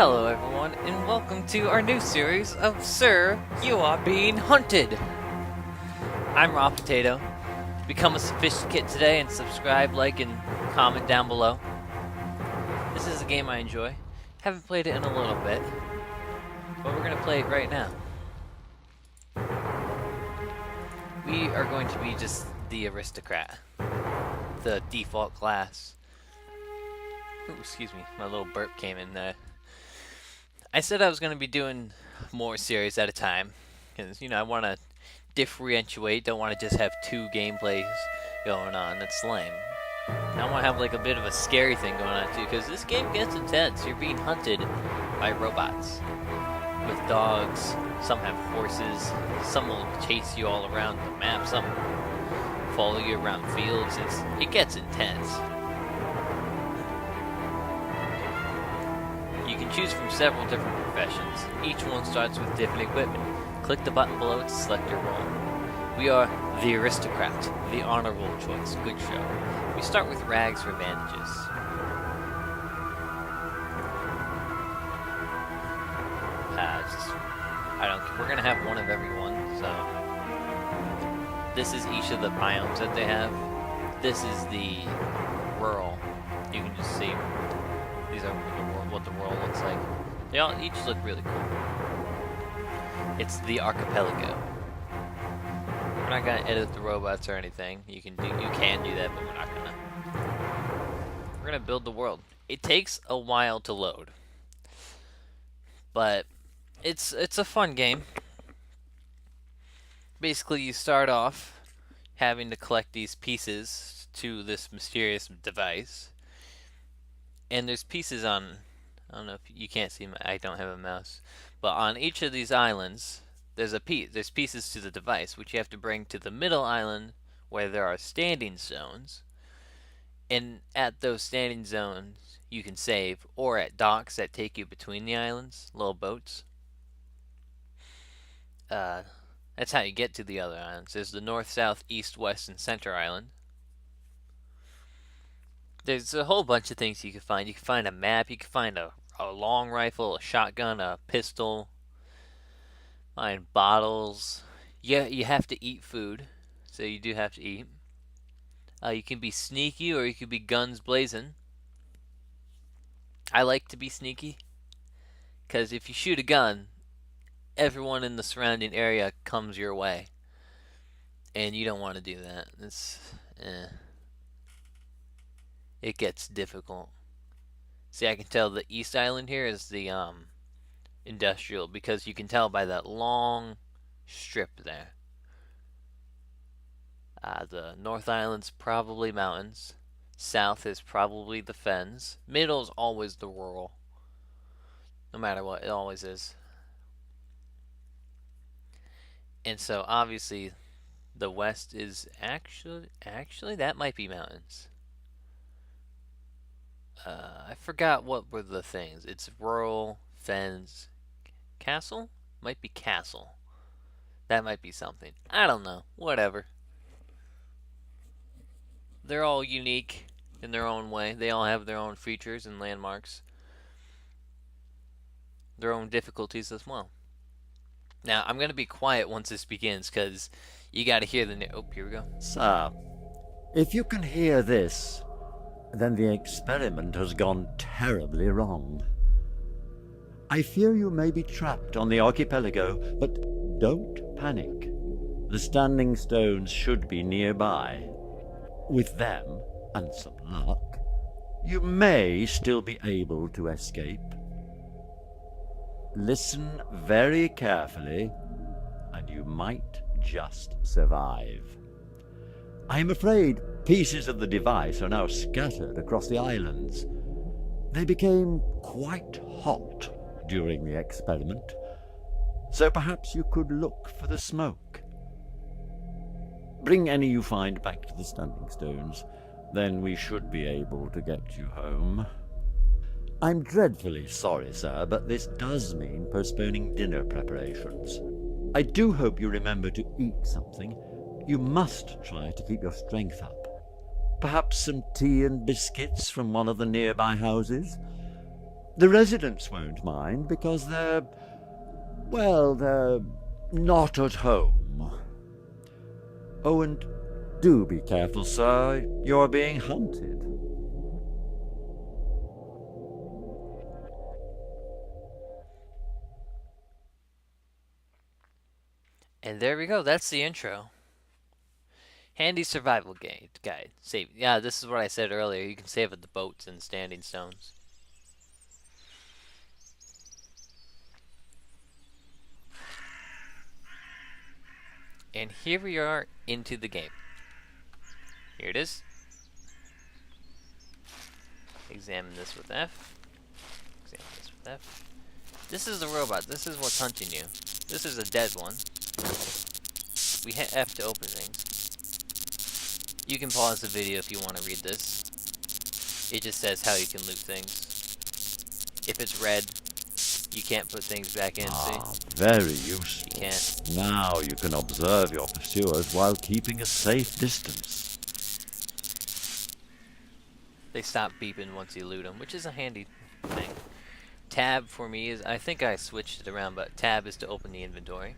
Hello everyone, and welcome to our new series of Sir, You Are Being Hunted! I'm Raw Potato. Become a sophisticate today and subscribe, like, and comment down below. This is a game I enjoy. Haven't played it in a little bit, but we're going to play it right now. We are going to be just the aristocrat. The default class. Ooh, excuse me, my little burp came in there. I said I was going to be doing more series at a time, because, I want to differentiate, don't want to just have two gameplays going on, that's lame. I want to have like a bit of a scary thing going on too, because this game gets intense. You're being hunted by robots, with dogs, some have horses, some will chase you all around the map, some follow you around fields, it gets intense. You can choose from several different professions. Each one starts with different equipment. Click the button below to select your role. We are the aristocrat, the honorable choice. Good show. We start with rags for bandages. We're gonna have one of every one. So this is each of the biomes that they have. This is the rural. You can just see these are what the world looks like. They all each look really cool. It's the archipelago. We're not gonna edit the robots or anything. You can do that, but we're not gonna. We're gonna build the world. It takes a while to load, but it's a fun game. Basically, you start off having to collect these pieces to this mysterious device, and there's pieces on. I don't know if you can't see. I don't have a mouse, but on each of these islands, there's pieces to the device which you have to bring to the middle island where there are standing zones, and at those standing zones you can save, or at docks that take you between the islands, little boats. That's how you get to the other islands. There's the north, south, east, west, and center island. There's a whole bunch of things you can find. You can find a map, you can find a long rifle, a shotgun, a pistol, find bottles. Yeah, you have to eat food, so you do have to eat. You can be sneaky, or you can be guns blazing. I like to be sneaky, because if you shoot a gun, everyone in the surrounding area comes your way, and you don't want to do that. It gets difficult. See, I can tell the East Island here is the industrial, because you can tell by that long strip there. The North Island's probably mountains. South is probably the fens. Middle is always the rural. No matter what, it always is. And so obviously the west is actually that might be mountains. I forgot what were the things. It's rural, fens, castle? Might be castle. That might be something. I don't know. Whatever. They're all unique in their own way. They all have their own features and landmarks. Their own difficulties as well. Now, I'm going to be quiet once this begins, because you got to hear oh, here we go. Sir, if you can hear this, then the experiment has gone terribly wrong. I fear you may be trapped on the archipelago, but don't panic. The standing stones should be nearby. With them, and some luck, you may still be able to escape. Listen very carefully, and you might just survive. I am afraid pieces of the device are now scattered across the islands. They became quite hot during the experiment, so perhaps you could look for the smoke. Bring any you find back to the standing stones, then we should be able to get you home. I'm dreadfully sorry, sir, but this does mean postponing dinner preparations. I do hope you remember to eat something. You must try to keep your strength up. Perhaps some tea and biscuits from one of the nearby houses? The residents won't mind because they're not at home. Oh, and do be careful, sir. You're being hunted. And there we go. That's the intro. Handy survival guide. Save. Yeah, this is what I said earlier. You can save at the boats and standing stones. And here we are into the game. Here it is. Examine this with F. Examine this with F. This is the robot. This is what's hunting you. This is a dead one. We hit F to open things. You can pause the video if you want to read this. It just says how you can loot things. If it's red, you can't put things back in, see? Very useful. You can't. Now you can observe your pursuers while keeping a safe distance. They stop beeping once you loot them, which is a handy thing. Tab for me is, I think I switched it around, but tab is to open the inventory.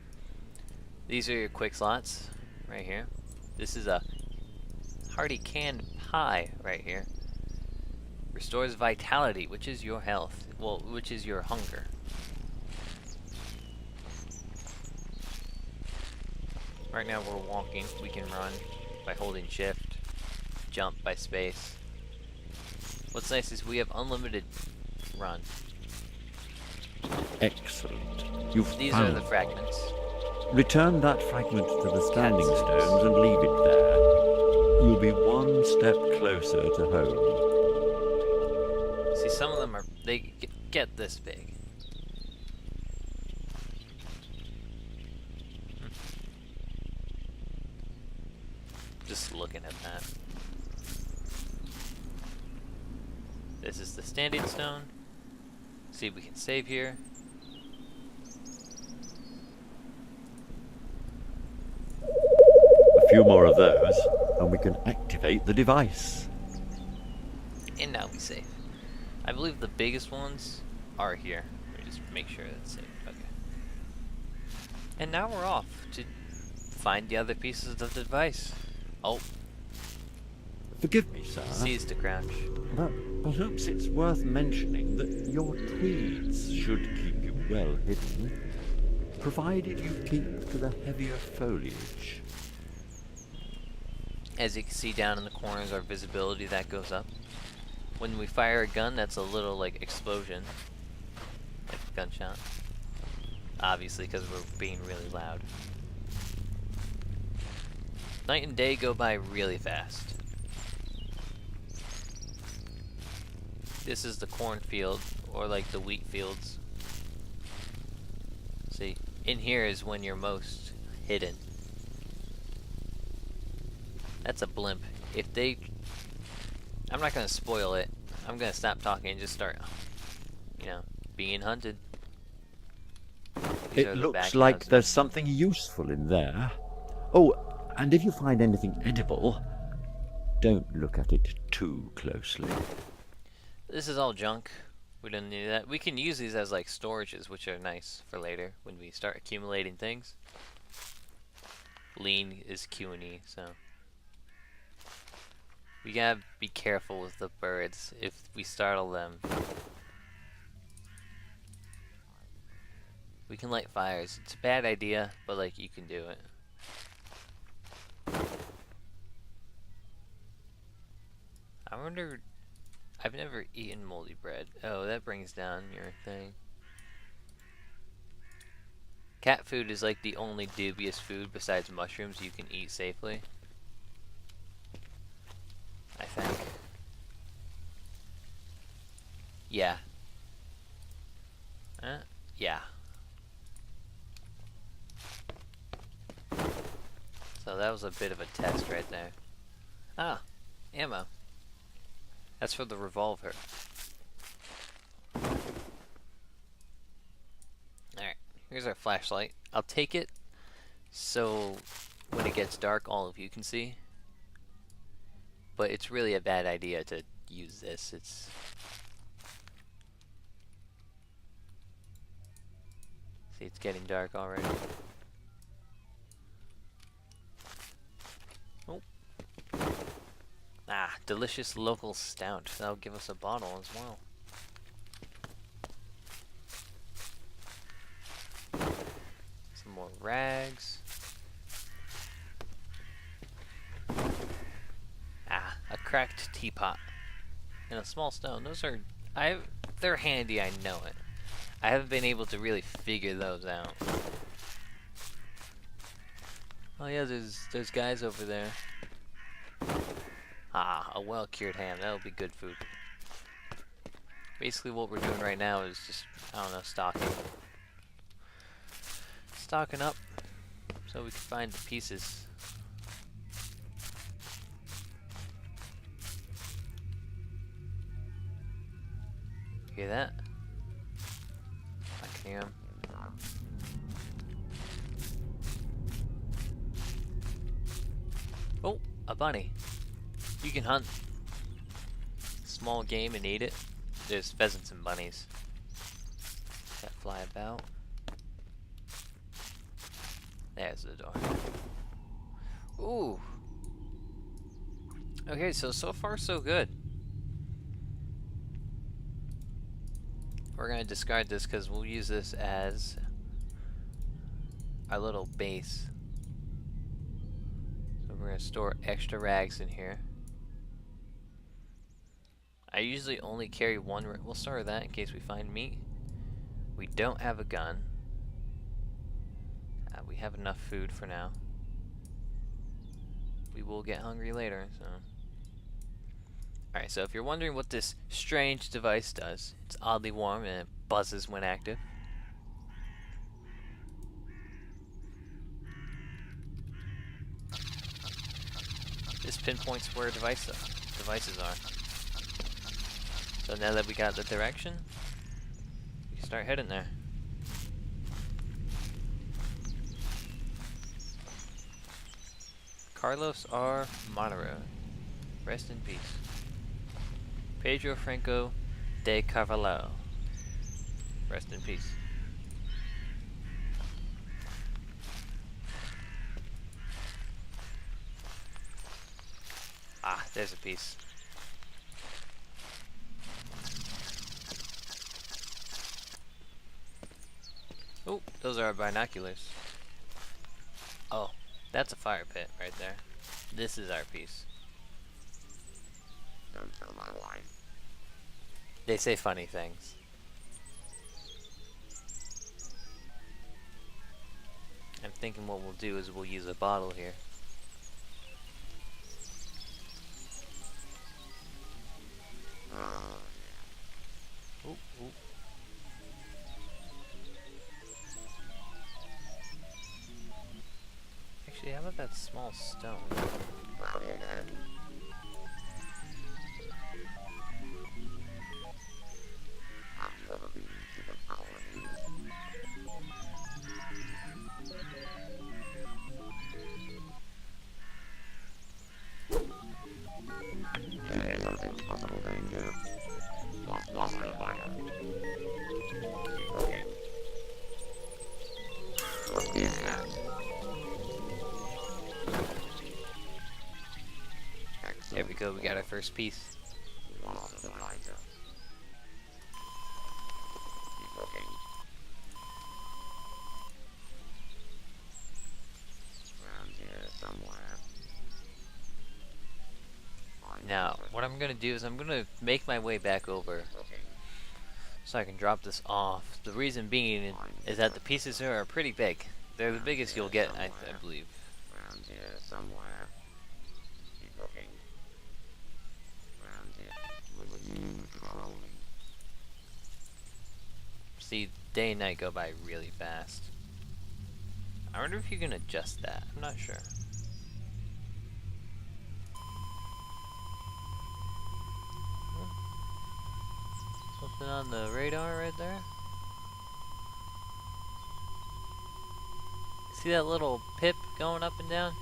These are your quick slots, right here. This is a hearty canned pie right here. Restores vitality, which is your health. Well, which is your hunger. Right now we're walking. We can run by holding shift. Jump by space. What's nice is we have unlimited run. Excellent. These are the fragments. Return that fragment to the standing stones and leave it there. You'll be one step closer to home. See, some of them they get this big. Just looking at that. This is the standing stone. See if we can save here. A few more of those, and we can activate the device. And now we save. I believe the biggest ones are here. Let me just make sure that's safe. Okay. And now we're off to find the other pieces of the device. Oh, Forgive me, sir, C's to crouch. but perhaps it's worth mentioning that your tweeds should keep you well hidden, provided you keep to the heavier foliage. As you can see down in the corners, our visibility that goes up. When we fire a gun, that's a little like explosion, like a gunshot. Obviously, because we're being really loud. Night and day go by really fast. This is the cornfield, or like the wheat fields. See, in here is when you're most hidden. That's a blimp. If they... I'm not gonna spoil it. I'm gonna stop talking and just start, you know, being hunted. These It are the looks back like houses. there's something useful in there. Oh, and if you find anything edible, don't look at it too closely. This is all junk. We don't need that. We can use these as like storages, which are nice for later when we start accumulating things. Lean is Q and E, so we gotta be careful with the birds if we startle them. We can light fires. It's a bad idea, but like you can do it. I wonder. I've never eaten moldy bread. Oh, that brings down your thing. Cat food is like the only dubious food besides mushrooms you can eat safely. I think. Yeah. Yeah. So that was a bit of a test right there. Ah, ammo. That's for the revolver. Alright, here's our flashlight. I'll take it so when it gets dark all of you can see. But it's really a bad idea to use this. See, it's getting dark already. Oh. Ah, delicious local stout. That'll give us a bottle as well. Some more rags. Ah, a cracked teapot. And a small stone. Those are... they're handy, I know it. I haven't been able to really figure those out. Oh yeah, there's guys over there. Ah, a well-cured ham. That'll be good food. Basically what we're doing right now is just, I don't know, stocking. Stocking up so we can find the pieces. Hear that? I can hear him. Oh, a bunny. You can hunt small game and eat it. There's pheasants and bunnies that fly about. There's the door. Ooh. Okay, so far so good. We're gonna discard this because we'll use this as our little base. So we're gonna store extra rags in here. I usually only carry one. We'll start with that in case we find meat. We don't have a gun. We have enough food for now. We will get hungry later, so. Alright, so if you're wondering what this strange device does, it's oddly warm and it buzzes when active. This pinpoints where devices are. So now that we got the direction, we can start heading there. Carlos R. Monero. Rest in peace. Pedro Franco de Carvalho. Rest in peace. Ah, there's a piece. Oh, those are our binoculars. Oh, that's a fire pit right there. This is our piece. Don't tell my wife. They say funny things. I'm thinking what we'll do is we'll use a bottle here. Ooh, ooh. Actually, how about that small stone? I've never been to the colonies. There is nothing possible danger. Lost my fire. Okay. What is that? There we go, we got our first piece. One of the lighter. Keep looking. Around here somewhere. Now, what I'm gonna do is I'm gonna make my way back over so I can drop this off. The reason being is that the pieces here are pretty big. They're the biggest you'll get, I believe. Around here somewhere. Keep looking. Around here. With a huge rolling. See, day and night go by really fast. I wonder if you can adjust that. I'm not sure. Something on the radar right there. See that little pip going up and down?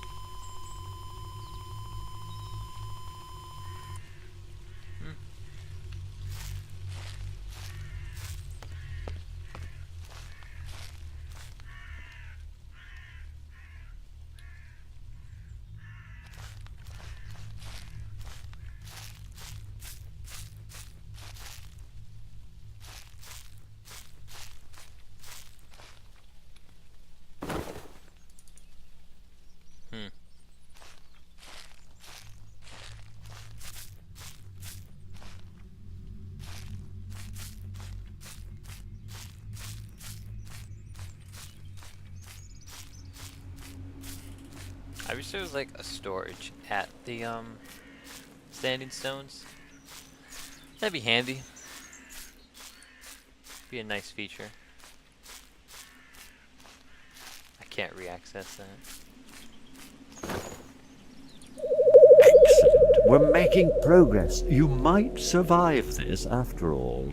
I wish there was like a storage at the standing stones. That'd be handy. Be a nice feature. I can't re-access that. Excellent. We're making progress. You might survive this after all.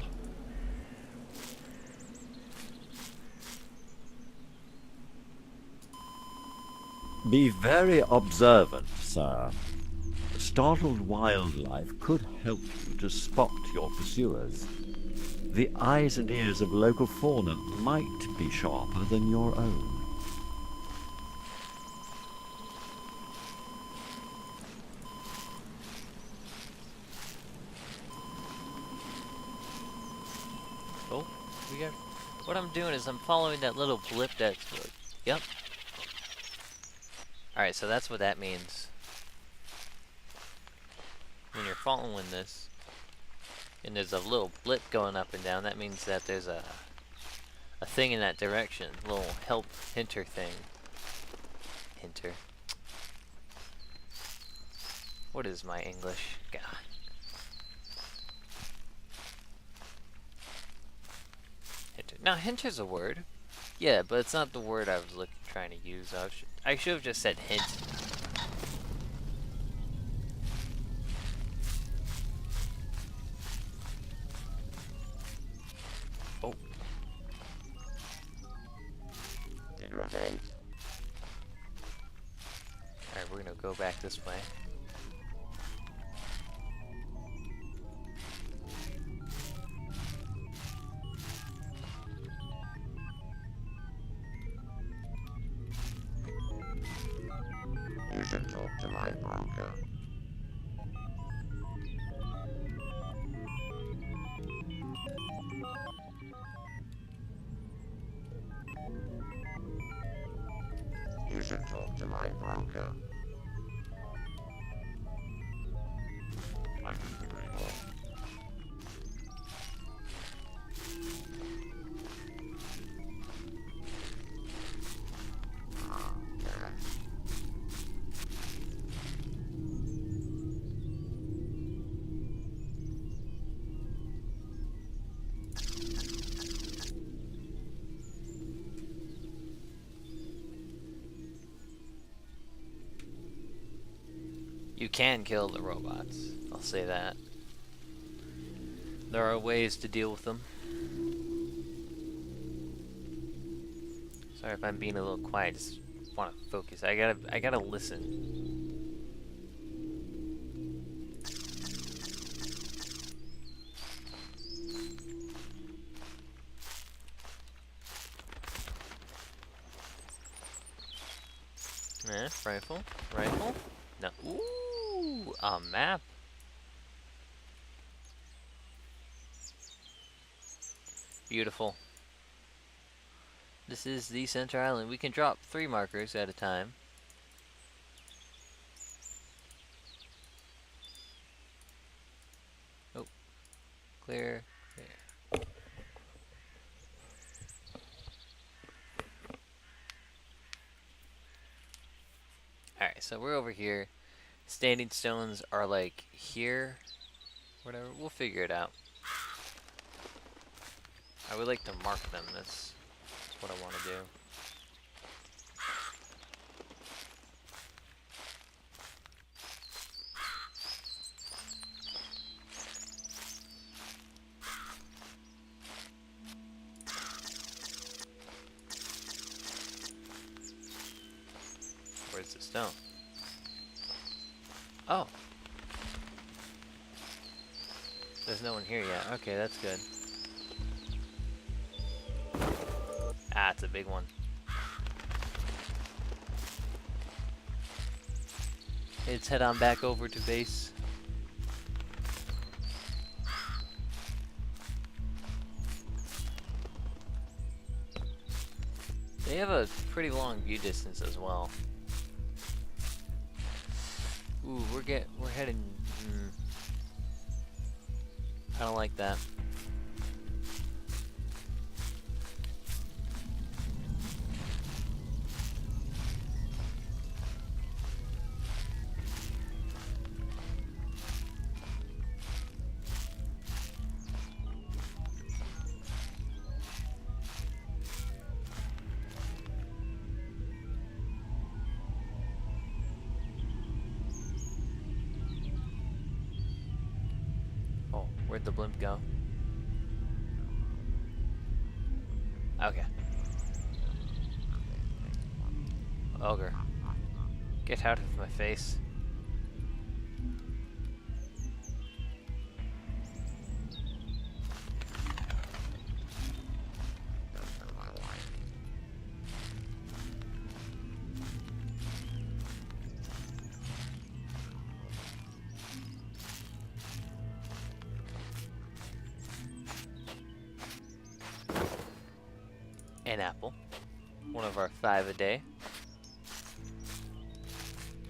Be very observant, sir. Startled wildlife could help you to spot your pursuers. The eyes and ears of local fauna might be sharper than your own. Oh, we got. What I'm doing is I'm following that little blip that's. Yep. Alright, so that's what that means. When you're following this, and there's a little blip going up and down, that means that there's a thing in that direction. A little help hinter thing. Hinter. What is my English? God. Hinter. Now, hinter's a word. Yeah, but it's not the word I was trying to use. I should have just said hint. Oh. Rotate. Alright, we're gonna go back this way. You should talk to my broker. You should talk to my broker. I can agree more. Ah, yes. You can kill the robots. I'll say that. There are ways to deal with them. Sorry if I'm being a little quiet. Just want to focus. I gotta listen. Rifle. Rifle. No. Ooh, a map. Beautiful. This is the center island. We can drop 3 markers at a time. Oh. Clear. Clear. Alright, so we're over here. Standing stones are like here. Whatever. We'll figure it out. I would like to mark them. That's what I want to do. Where's the stone? Oh. There's no one here yet. Okay, that's good. Ah, it's a big one. Let's head on back over to base. They have a pretty long view distance as well. Ooh, we're heading. I don't like that. Where'd the blimp go? Okay. Ogre. Get out of my face. An apple. One of our 5 a day.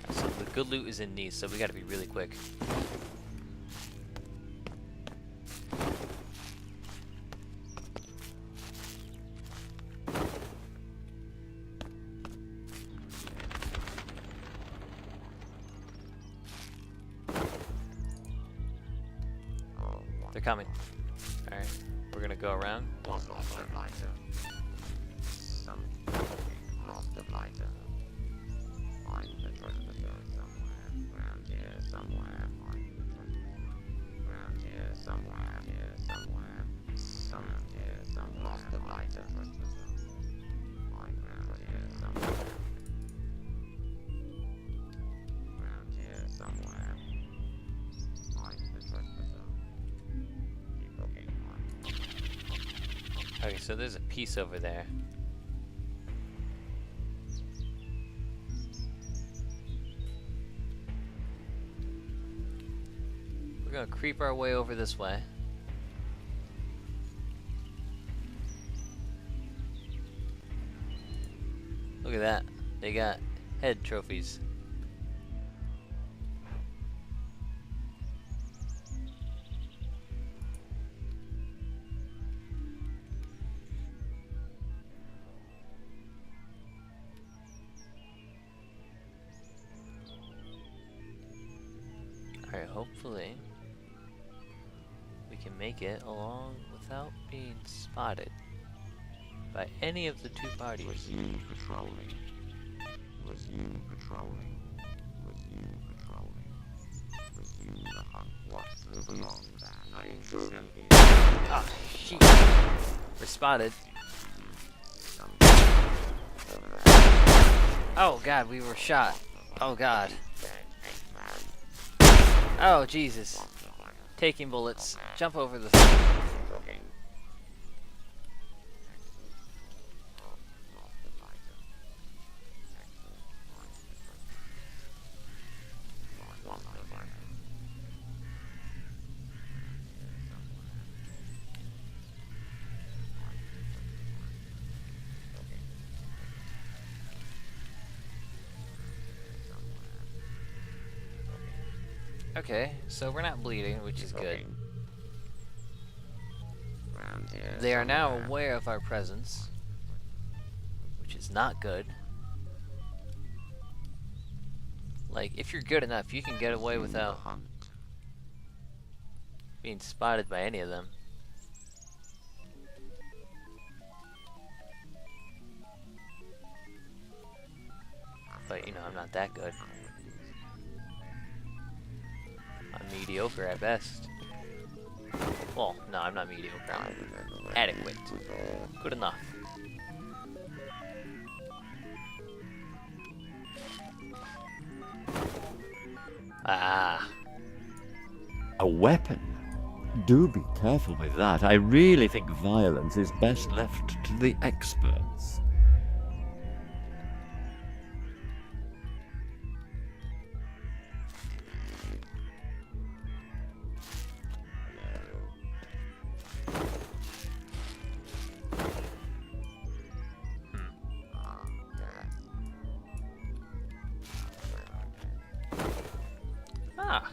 So the good loot is in these, so we gotta be really quick. They're coming. Alright, we're gonna go around. Okay, so there's a piece over there. We're gonna creep our way over this way. Look at that. They got head trophies. Alright, hopefully we can make it along without being spotted by any of the two parties. Was you patrolling? Was you patrolling? Was you patrolling? Was you the hunt? What's moving on that? I intrude in. Ah, shit. We're spotted. Oh god, we were shot. Oh god. Oh Jesus. Taking bullets. Jump over the thing. Okay, so we're not bleeding, which is good. They are now aware of our presence, which is not good. Like, if you're good enough, you can get away without being spotted by any of them. But, you know, I'm not that good. I'm mediocre at best. Well, no, I'm not mediocre. I'm adequate. Good enough. Ah. A weapon? Do be careful with that. I really think violence is best left to the experts. Ah.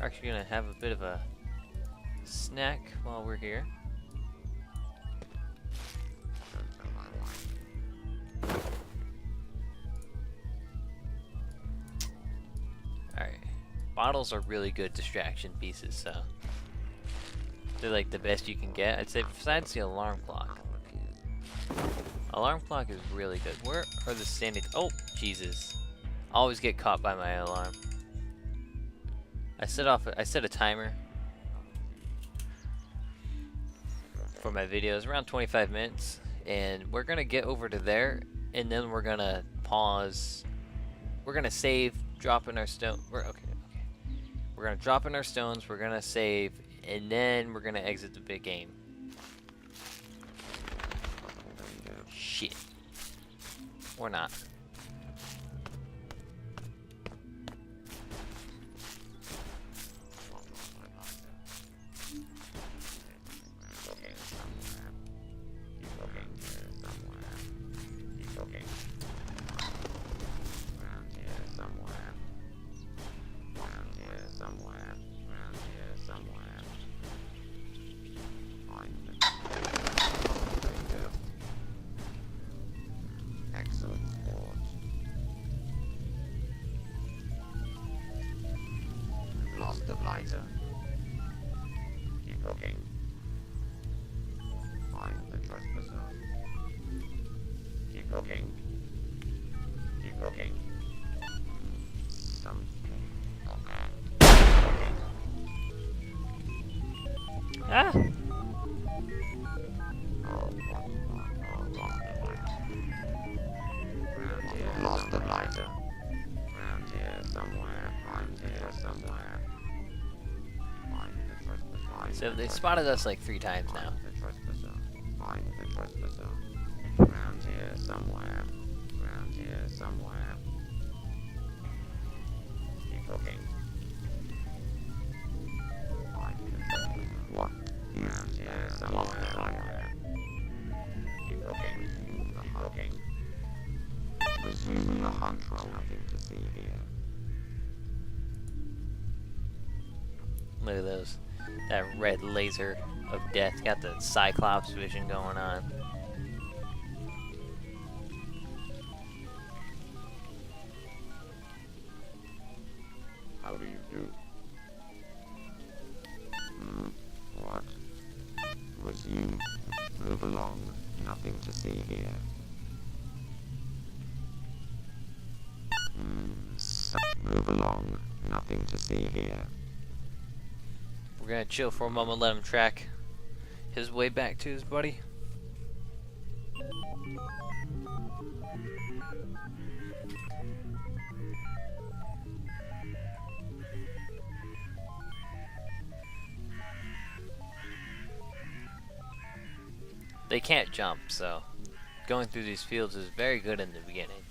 We're actually gonna have a bit of a snack while we're here. Alright. Bottles are really good distraction pieces, so they're like the best you can get. I'd say besides the alarm clock. Alarm clock is really good. Where are the standing? Oh, Jesus. Always get caught by my alarm. I set a timer for my videos around 25 minutes, and we're gonna get over to there, and then we're gonna pause. We're gonna save, drop in our stone. Okay. We're gonna drop in our stones. We're gonna save, and then we're gonna exit the big game. Shit. Or not. Excellent sport. Lost the blighter. Keep looking. Find the trespasser. Keep looking. Keep looking. Some. Ah! Lost the blighter. Round here somewhere. Find here somewhere. Find the trespasser. So they spotted us like 3 times now. Find the trespasser. Find the trespasser. Round here somewhere. Round here somewhere. Keep looking. Find the trespasser. What? Round here somewhere. Keep looking. Keep looking. Resume the hunt. Nothing to see here. Look at those. That red laser of death. Got the Cyclops vision going on. How do you do? What? Resume. Move along. Nothing to see here. Move along. Nothing to see here. We're gonna chill for a moment, let him track his way back to his buddy. They can't jump, so going through these fields is very good in the beginning.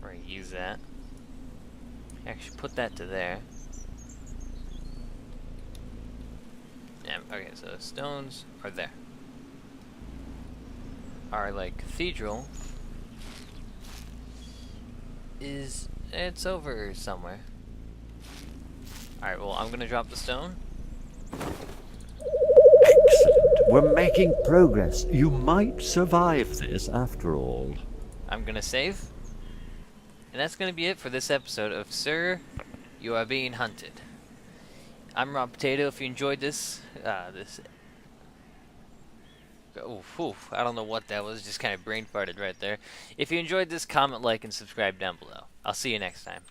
We're gonna use that. Actually, put that to there. Yeah, okay, so the stones are there. Our, like, cathedral is... it's over somewhere. Alright, well, I'm gonna drop the stone. Excellent. We're making progress. You might survive this after all. I'm gonna save. And that's gonna be it for this episode of Sir, You Are Being Hunted. I'm Rob Potato. If you enjoyed this, I don't know what that was. Just kind of brain farted right there. If you enjoyed this, comment, like, and subscribe down below. I'll see you next time.